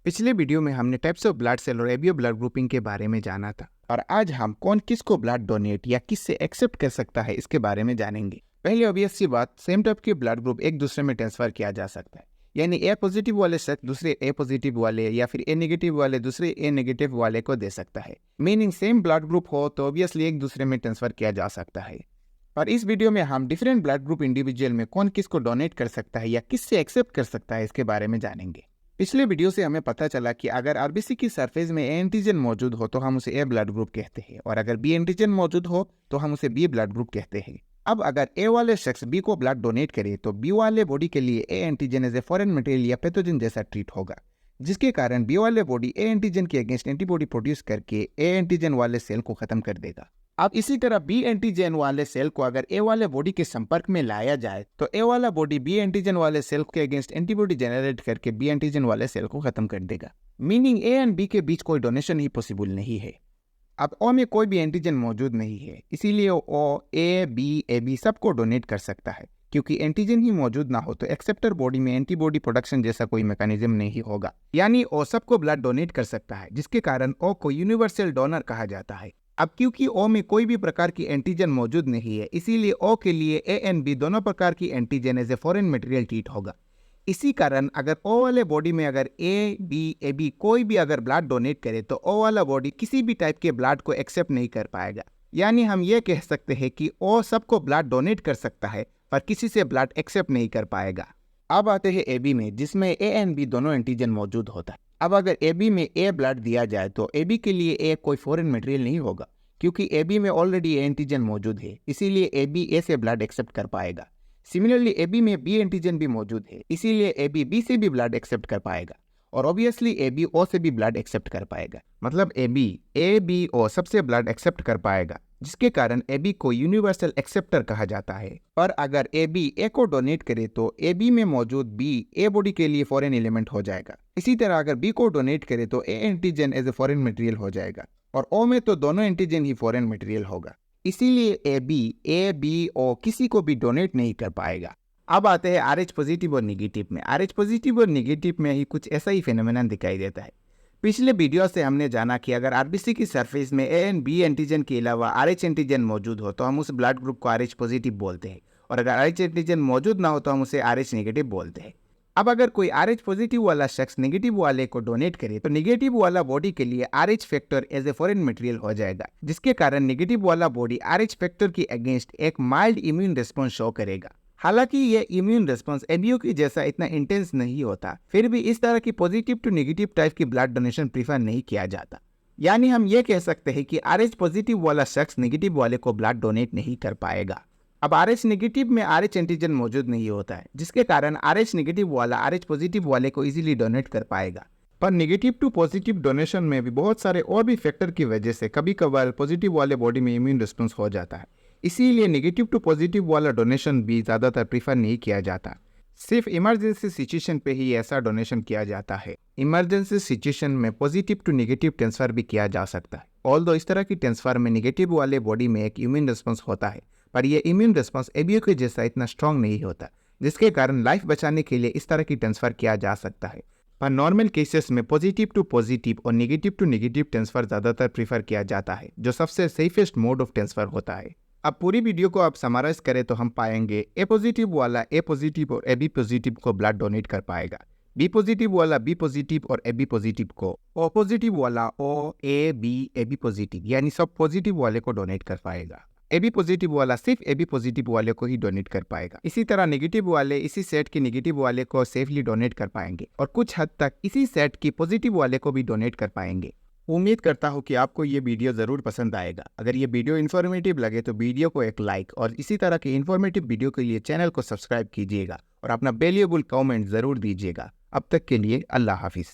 पिछले वीडियो में हमने टाइप्स ऑफ ब्लड सेल और एबीओ ब्लड ग्रुपिंग के बारे में जाना था और आज हम कौन किसको ब्लड डोनेट या किससे एक्सेप्ट कर सकता है इसके बारे में जानेंगे। पहले ऑब्वियस सी बात, सेम टाइप के ब्लड ग्रुप एक दूसरे में ट्रांसफर किया जा सकता है, यानी ए पॉजिटिव वाले शख्स दूसरे ए पॉजिटिव वाले या फिर ए नेगेटिव वाले दूसरे ए नेगेटिव वाले को दे सकता है। मीनिंग सेम ब्लड ग्रुप हो तो ऑब्वियसली एक दूसरे में ट्रांसफर किया जा सकता है। पर इस वीडियो में हम डिफरेंट ब्लड ग्रुप इंडिविजुअल में कौन किसको डोनेट कर सकता है या किससे एक्सेप्ट कर सकता है इसके बारे में जानेंगे। पिछले वीडियो से हमें पता चला कि अगर आरबीसी की सरफेस में ए एंटीजन मौजूद हो तो हम उसे ए ब्लड ग्रुप कहते हैं और अगर बी एंटीजन मौजूद हो तो हम उसे बी ब्लड ग्रुप कहते हैं। अब अगर ए वाले शख्स बी को ब्लड डोनेट करे तो बी वाले बॉडी के लिए A antigen as a foreign material या पैथोजन जैसा ट्रीट होगा, जिसके कारण बी वाले बॉडी ए एंटीजन के अगेंस्ट एंटीबॉडी प्रोड्यूस करके ए एंटीजन वाले सेल को खत्म कर देगा। अब इसी तरह बी एंटीजन वाले सेल को अगर ए वाले बॉडी के संपर्क में लाया जाए तो ए वाला बॉडी बी एंटीजन वाले सेल के अगेंस्ट एंटीबॉडी जनरेट करके बी एंटीजन वाले सेल को खत्म कर देगा। मीनिंग ए एंड बी के बीच कोई डोनेशन ही पॉसिबल नहीं है। अब ओ में कोई भी एंटीजन मौजूद नहीं है, इसीलिए ओ ए बी सबको डोनेट कर सकता है, क्योंकि एंटीजन ही मौजूद ना हो तो एक्सेप्टर बॉडी में एंटीबॉडी प्रोडक्शन जैसा कोई मैकेनिज्म नहीं होगा, यानी ओ सबको ब्लड डोनेट कर सकता है, जिसके कारण ओ को यूनिवर्सल डोनर कहा जाता है। अब क्योंकि ओ में कोई भी प्रकार की एंटीजन मौजूद नहीं है, इसीलिए ओ के लिए ए एंड बी दोनों प्रकार की antigen as a foreign material treat होगा। इसी कारण अगर ओ वाले बॉडी में अगर ए बी कोई भी अगर ब्लड डोनेट करे तो ओ वाला बॉडी किसी भी टाइप के ब्लड को एक्सेप्ट नहीं कर पाएगा, यानी हम ये कह सकते हैं कि ओ सबको ब्लड डोनेट कर सकता है पर किसी से ब्लड एक्सेप्ट नहीं कर पाएगा। अब आते हैं ए बी में, जिसमें ए एंड बी दोनों एंटीजन मौजूद होता है। अब अगर ए बी में ए ब्लड दिया जाए तो ए बी के लिए ए कोई फॉरेन मटेरियल नहीं होगा, क्योंकि ए बी में ऑलरेडी एंटीजन मौजूद है, इसीलिए ए बी ए से ब्लड एक्सेप्ट कर पाएगा। सिमिलरली ए बी में बी एंटीजन भी मौजूद है, इसीलिए ए बी से भी ब्लड एक्सेप्ट कर पाएगा और ऑब्वियसली ए बी ओ से भी ब्लड एक्सेप्ट कर पाएगा। मतलब ए बी ओ सबसे ब्लड एक्सेप्ट कर पाएगा, जिसके कारण ए बी को यूनिवर्सल एक्सेप्टर कहा जाता है। पर अगर ए बी ए को डोनेट करे तो ए बी में मौजूद बी ए बॉडी के लिए फॉरेन एलिमेंट हो जाएगा। इसी तरह अगर बी को डोनेट करे तो A antigen as a foreign material हो जाएगा और ओ में तो दोनों एंटीजन ही फॉरेन मटेरियल होगा, इसीलिए ए बी ओ किसी को भी डोनेट नहीं कर पाएगा। अब आते हैं RH पॉजिटिव और निगेटिव में। RH पॉजिटिव और निगेटिव में ही कुछ ऐसा ही फेनोमेनन दिखाई देता है। पिछले वीडियो से हमने जाना कि अगर आरबीसी की सरफेस में ए एंड बी एंटीजन के अलावा RH एंटीजन मौजूद हो तो हम उस ब्लड ग्रुप को RH पॉजिटिव बोलते हैं और अगर RH एंटीजन मौजूद ना हो तो हम उसे RH नेगेटिव बोलते हैं। अब अगर कोई RH पॉजिटिव वाला शख्स नेगेटिव वाले को डोनेट करे तो नेगेटिव वाला बॉडी के लिए RH factor as a foreign material हो जाएगा, जिसके कारण नेगेटिव वाला बॉडी RH फैक्टर के अगेंस्ट एक माइल्ड इम्यून रिस्पॉन्स शो करेगा। हालांकि ये इम्यून रिस्पॉन्स एबीओ की जैसा इतना इंटेंस नहीं होता, फिर भी इस तरह की पॉजिटिव टू नेगेटिव टाइप की ब्लड डोनेशन प्रीफर नहीं किया जाता, यानी हम ये कह सकते हैं कि RH पॉजिटिव वाला शख्स नेगेटिव वाले को ब्लड डोनेट नहीं कर पाएगा। अब RH नेगेटिव में RH एंटीजन मौजूद नहीं होता है, जिसके कारण RH नेगेटिव वाला RH पॉजिटिव वाले को इजीली डोनेट कर पाएगा। पर नेगेटिव टू पॉजिटिव डोनेशन में भी बहुत सारे और भी फैक्टर की वजह से कभी कभार पॉजिटिव वाले बॉडी में इम्यून रिस्पॉन्स हो जाता है, इसीलिए नेगेटिव टू पॉजिटिव वाला डोनेशन भी ज़्यादातर प्रीफर नहीं किया जाता। सिर्फ इमरजेंसी सिचुएशन पे ही ऐसा डोनेशन किया जाता है। इमरजेंसी सिचुएशन में पॉजिटिव टू नेगेटिव ट्रांसफर भी किया जा सकता है, ऑल्दो इस तरह की ट्रांसफर में नेगेटिव वाले बॉडी में एक इम्यून रिस्पॉन्स होता है, पर यह इम्यून रिस्पॉन्स एबीओ के जैसा इतना स्ट्रांग नहीं होता, जिसके कारण लाइफ बचाने के लिए इस तरह की ट्रांसफर किया जा सकता है। पर नॉर्मल केसेस में पॉजिटिव टू पॉजिटिव और नेगेटिव टू नेगेटिव ट्रांसफर ज़्यादातर प्रीफर किया जाता है, जो सबसे सेफेस्ट मोड ऑफ ट्रांसफर होता है। अब पूरी वीडियो को आप समराइज करें तो हम पाएंगे ए पॉजिटिव वाला ए पॉजिटिव और ए बी पॉजिटिव को ब्लड डोनेट कर पाएगा, बी पॉजिटिव वाला बी पॉजिटिव और ए बी पॉजिटिव को, ओ पॉजिटिव वाला ओ ए बी पॉजिटिव यानी सब पॉजिटिव वाले को डोनेट कर पाएगा, ए बी पॉजिटिव वाला सिर्फ ए बी पॉजिटिव वाले को ही डोनेट कर पाएगा। इसी तरह नेगेटिव वाले इसी सेट के नेगेटिव वाले को सेफली डोनेट कर पाएंगे और कुछ हद तक इसी सेट की पॉजिटिव वाले को भी डोनेट कर पाएंगे। उम्मीद करता हूँ कि आपको ये वीडियो ज़रूर पसंद आएगा। अगर ये वीडियो इन्फॉर्मेटिव लगे तो वीडियो को एक लाइक और इसी तरह के इन्फॉर्मेटिव वीडियो के लिए चैनल को सब्सक्राइब कीजिएगा और अपना वैल्यूएबल कमेंट ज़रूर दीजिएगा। अब तक के लिए अल्लाह हाफिज़।